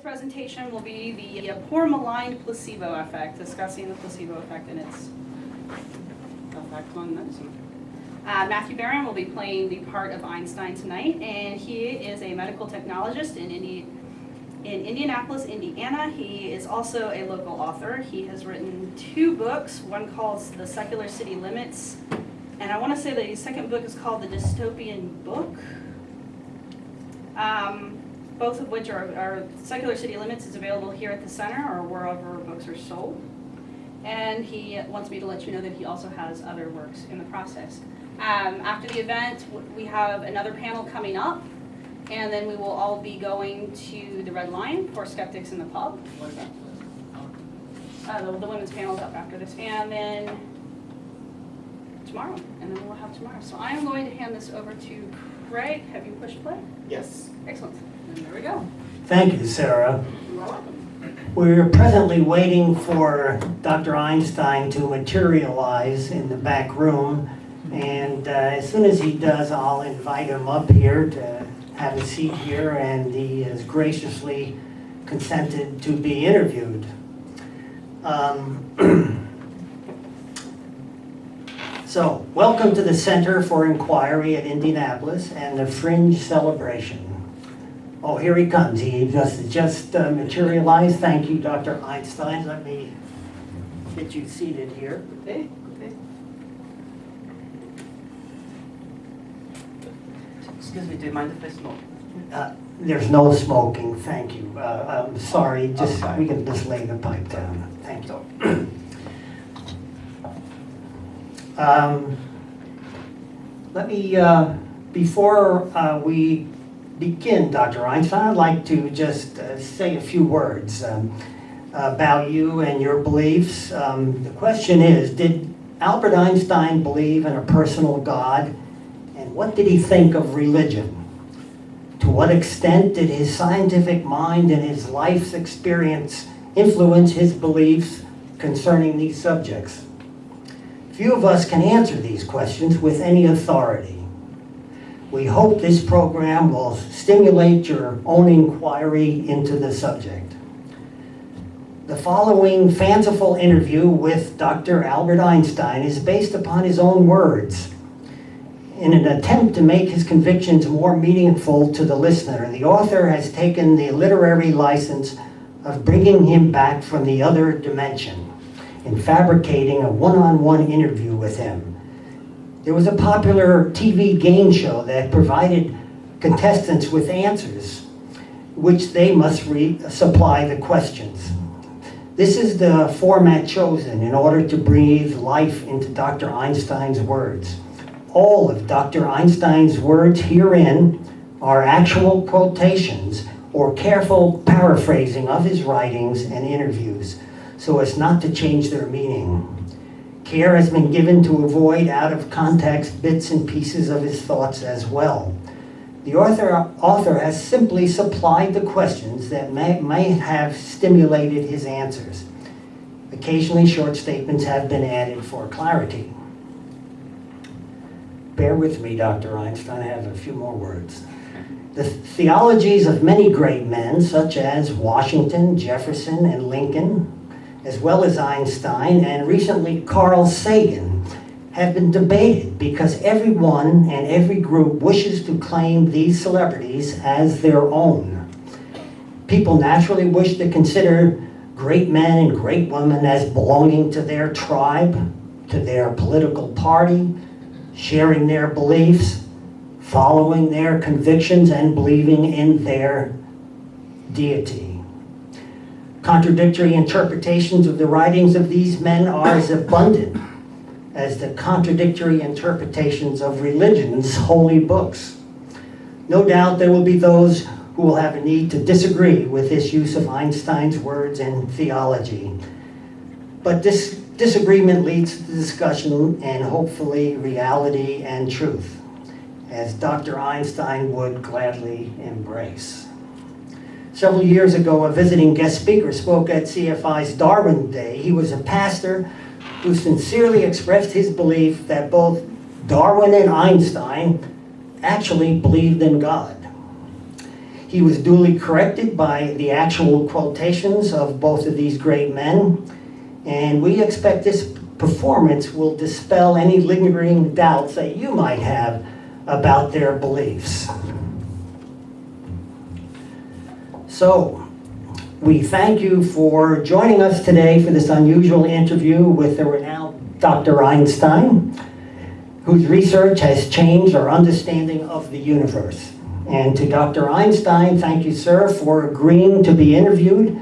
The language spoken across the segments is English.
presentation will be the poor maligned placebo effect, discussing the placebo effect and its effect on medicine. Matthew Barron will be playing the part of Einstein tonight, and he is a medical technologist in Indianapolis, Indiana. He is also a local author. He has written 2 books, one called The Secular City Limits, and I want to say the second book is called The Dystopian Book. Both of which are Secular City Limits is available here at the center or wherever books are sold. And he wants me to let you know that he also has other works in the process. After the event, we have another panel coming up, and then we will all be going to the Red Lion for Skeptics in the Pub. What's that? The women's panel is up after this. And then tomorrow, and then we'll have tomorrow. So I am going to hand this over to Craig. Have you pushed play? Yes. Excellent. And there we go. Thank you, Sarah. You are welcome. We're presently waiting for Dr. Einstein to materialize in the back room, and as soon as he does, I'll invite him up here to have a seat here, and he has graciously consented to be interviewed. So, welcome to the Center for Inquiry at Indianapolis and the Fringe Celebration. Oh, here he comes. He just materialized. Thank you, Dr. Einstein. Let me get you seated here. Okay. Excuse me, do you mind if I smoke? There's no smoking. Thank you. I'm sorry. Okay. We can just lay the pipe down. Thank you. Let me, before we begin, Dr. Einstein, I'd like to just say a few words about you and your beliefs. The question is, did Albert Einstein believe in a personal God? And what did he think of religion? To what extent did his scientific mind and his life's experience influence his beliefs concerning these subjects? Few of us can answer these questions with any authority. We hope this program will stimulate your own inquiry into the subject. The following fanciful interview with Dr. Albert Einstein is based upon his own words. In an attempt to make his convictions more meaningful to the listener, the author has taken the literary license of bringing him back from the other dimension in fabricating a one-on-one interview with him. There was a popular TV game show that provided contestants with answers, which they must supply the questions. This is the format chosen in order to breathe life into Dr. Einstein's words. All of Dr. Einstein's words herein are actual quotations or careful paraphrasing of his writings and interviews, so as not to change their meaning. Care has been given to avoid out-of-context bits and pieces of his thoughts as well. The author has simply supplied the questions that may have stimulated his answers. Occasionally, short statements have been added for clarity. Bear with me, Dr. Einstein, I have a few more words. The theologies of many great men, such as Washington, Jefferson, and Lincoln, as well as Einstein, and recently Carl Sagan, have been debated because everyone and every group wishes to claim these celebrities as their own. People naturally wish to consider great men and great women as belonging to their tribe, to their political party, sharing their beliefs, following their convictions, and believing in their deity. Contradictory interpretations of the writings of these men are as abundant as the contradictory interpretations of religion's holy books. No doubt there will be those who will have a need to disagree with this use of Einstein's words and theology. But this disagreement leads to discussion and hopefully reality and truth, as Dr. Einstein would gladly embrace. Several years ago, a visiting guest speaker spoke at CFI's Darwin Day. He was a pastor who sincerely expressed his belief that both Darwin and Einstein actually believed in God. He He was duly corrected by the actual quotations of both of these great men, and we expect this performance will dispel any lingering doubts that you might have about their beliefs. So, we thank you for joining us today for this unusual interview with the renowned Dr. Einstein, whose research has changed our understanding of the universe. And to Dr. Einstein, thank you, sir, for agreeing to be interviewed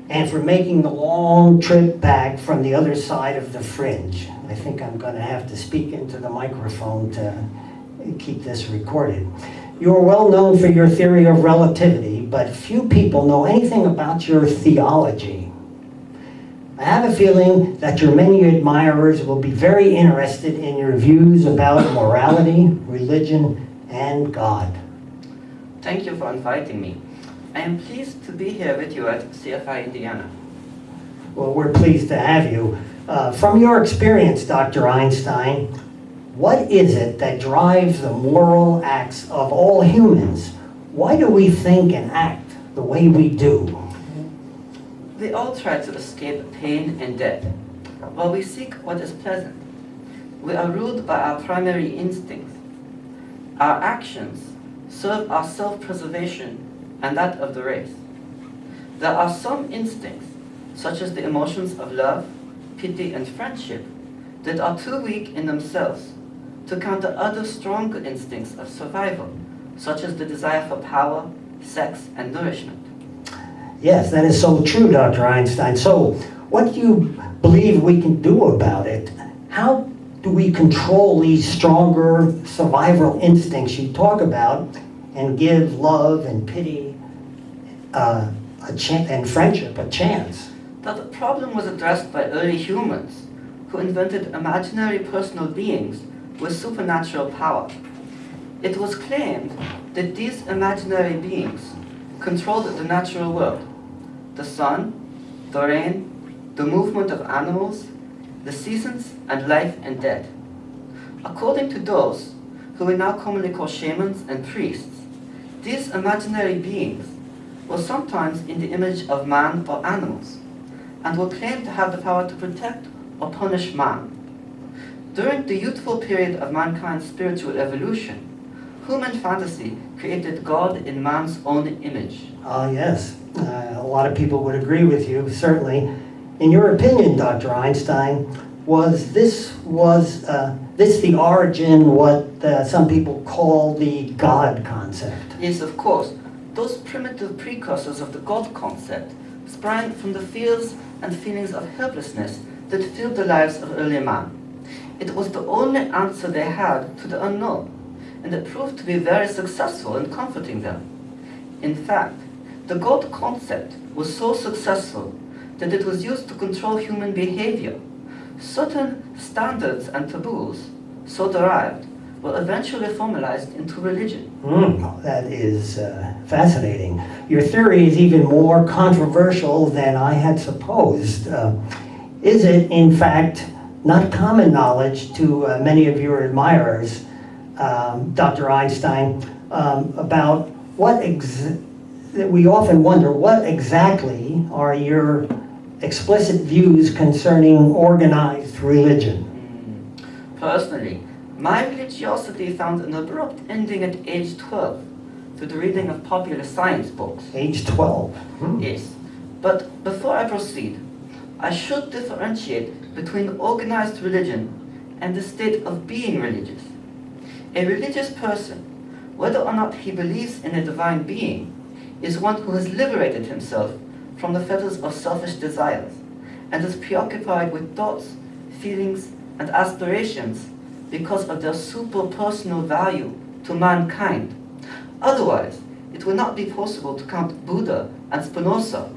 and for making the long trip back from the other side of the fringe. I think I'm going to have to speak into the microphone to keep this recorded. You are well known for your theory of relativity, but few people know anything about your theology. I have a feeling that your many admirers will be very interested in your views about morality, religion, and God. Thank you for inviting me. I am pleased to be here with you at CFI Indiana. Well, we're pleased to have you. From your experience, Dr. Einstein, what is it that drives the moral acts of all humans? Why do we think and act the way we do? We all try to escape pain and death, while we seek what is pleasant. We are ruled by our primary instincts. Our actions serve our self-preservation and that of the race. There are some instincts, such as the emotions of love, pity, and friendship, that are too weak in themselves to counter other stronger instincts of survival, such as the desire for power, sex, and nourishment. Yes, that is so true, Dr. Einstein. So, what do you believe we can do about it? How do we control these stronger survival instincts you talk about and give love and pity and friendship a chance? That problem was addressed by early humans who invented imaginary personal beings with supernatural power. It was claimed that these imaginary beings controlled the natural world, the sun, the rain, the movement of animals, the seasons, and life and death. According to those who we now commonly call shamans and priests, these imaginary beings were sometimes in the image of man or animals, and were claimed to have the power to protect or punish man. During the youthful period of mankind's spiritual evolution, human fantasy created God in man's own image. Yes, a lot of people would agree with you, certainly. In your opinion, Dr. Einstein, was this the origin, what some people call the God concept? Yes, of course. Those primitive precursors of the God concept sprang from the fears and feelings of helplessness that filled the lives of early man. It was the only answer they had to the unknown, and it proved to be very successful in comforting them. In fact, the God concept was so successful that it was used to control human behavior. Certain standards and taboos, so derived, were eventually formalized into religion. That is fascinating. Your theory is even more controversial than I had supposed. Is it, in fact, not common knowledge to many of your admirers, Dr. Einstein, about we often wonder what exactly are your explicit views concerning organized religion? Personally, my religiosity found an abrupt ending at age 12 through the reading of popular science books. Age 12? Yes. But before I proceed, I should differentiate between organized religion and the state of being religious. A religious person, whether or not he believes in a divine being, is one who has liberated himself from the fetters of selfish desires and is preoccupied with thoughts, feelings, and aspirations because of their super-personal value to mankind. Otherwise, it would not be possible to count Buddha and Spinoza,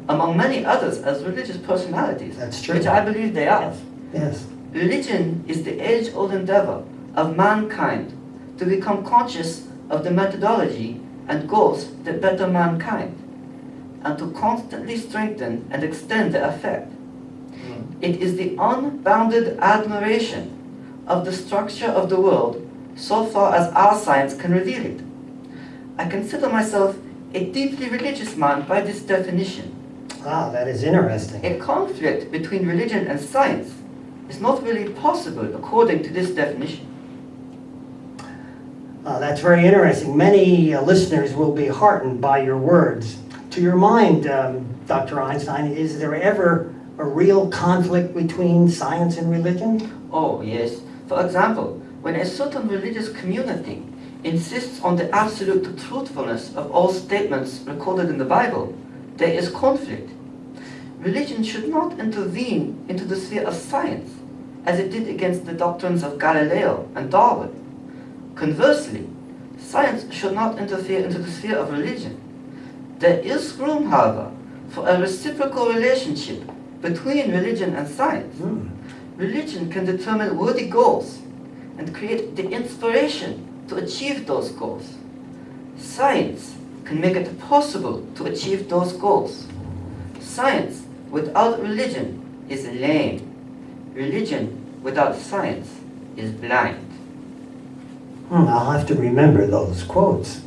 among many others, as religious personalities. That's true. Which I believe they are. Yes. Religion is the age-old endeavor of mankind to become conscious of the methodology and goals that better mankind, and to constantly strengthen and extend their effect. It is the unbounded admiration of the structure of the world so far as our science can reveal it. I consider myself a deeply religious man by this definition. Ah, that is interesting. A conflict between religion and science is not really possible according to this definition. That's very interesting. Many listeners will be heartened by your words. To your mind, Dr. Einstein, is there ever a real conflict between science and religion? Oh, yes. For example, when a certain religious community insists on the absolute truthfulness of all statements recorded in the Bible, there is conflict. Religion should not intervene into the sphere of science, as it did against the doctrines of Galileo and Darwin. Conversely, science should not interfere into the sphere of religion. There is room, however, for a reciprocal relationship between religion and science. Religion can determine worthy goals and create the inspiration to achieve those goals. Science can make it possible to achieve those goals. Science without religion is lame. Religion without science is blind. I'll have to remember those quotes.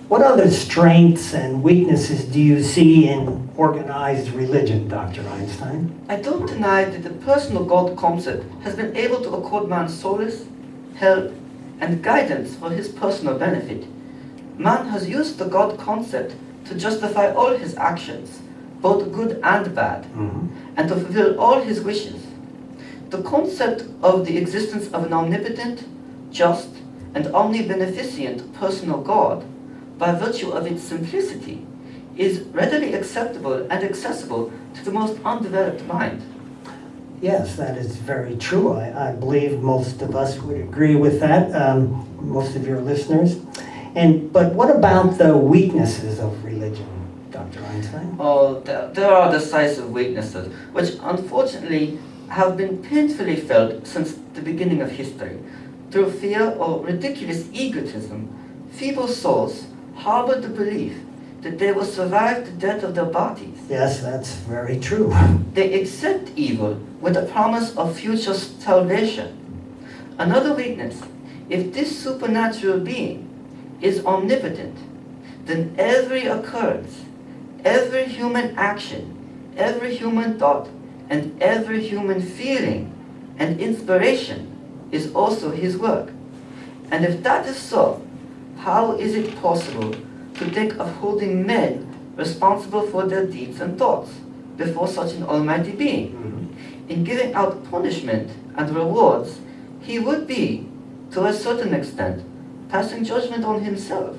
What other strengths and weaknesses do you see in organized religion, Dr. Einstein? I don't deny that the personal God concept has been able to accord man solace, help, and guidance for his personal benefit. Man has used the God concept to justify all his actions, both good and bad, and to fulfill all his wishes. The concept of the existence of an omnipotent, just, and omnibeneficent personal God, by virtue of its simplicity, is readily acceptable and accessible to the most undeveloped mind. Yes, that is very true. I believe most of us would agree with that, most of your listeners. But what about the weaknesses of religion, Dr. Einstein? Oh, there are decisive weaknesses, which unfortunately have been painfully felt since the beginning of history. Through fear or ridiculous egotism, feeble souls harbor the belief that they will survive the death of their bodies. Yes, that's very true. They accept evil with the promise of future salvation. Another weakness, if this supernatural being is omnipotent, then every occurrence, every human action, every human thought, and every human feeling and inspiration is also his work. And if that is so, how is it possible to think of holding men responsible for their deeds and thoughts before such an almighty being? In giving out punishment and rewards, he would be, to a certain extent, passing judgment on himself.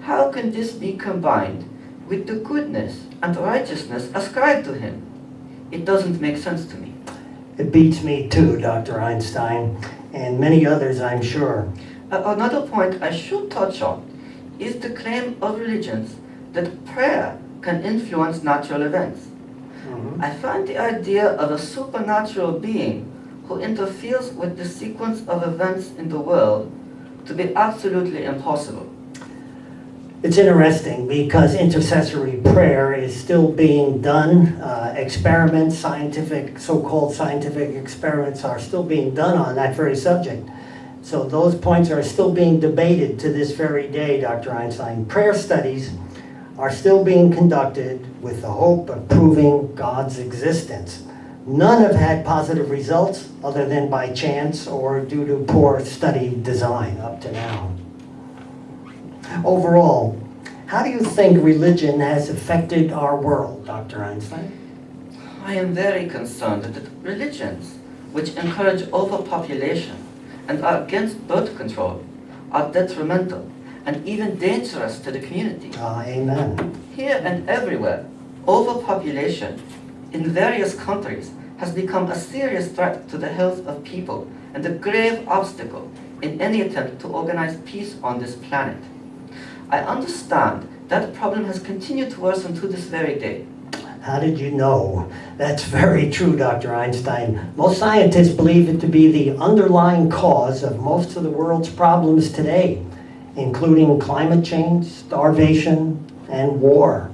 How can this be combined with the goodness and righteousness ascribed to him? It doesn't make sense to me. It beats me too, Dr. Einstein, and many others, I'm sure. Another point I should touch on is the claim of religions that prayer can influence natural events. I find the idea of a supernatural being who interferes with the sequence of events in the world to be absolutely impossible. It's interesting because intercessory prayer is still being done. Experiments, so-called scientific experiments are still being done on that very subject. So those points are still being debated to this very day, Dr. Einstein. Prayer studies are still being conducted with the hope of proving God's existence. None have had positive results other than by chance or due to poor study design up to now. Overall, how do you think religion has affected our world, Dr. Einstein? I am very concerned that religions which encourage overpopulation and are against birth control are detrimental and even dangerous to the community. Amen. Here and everywhere, overpopulation in various countries has become a serious threat to the health of people and a grave obstacle in any attempt to organize peace on this planet. I understand that problem has continued to worsen to this very day. How did you know? That's very true, Dr. Einstein. Most scientists believe it to be the underlying cause of most of the world's problems today, including climate change, starvation, and war.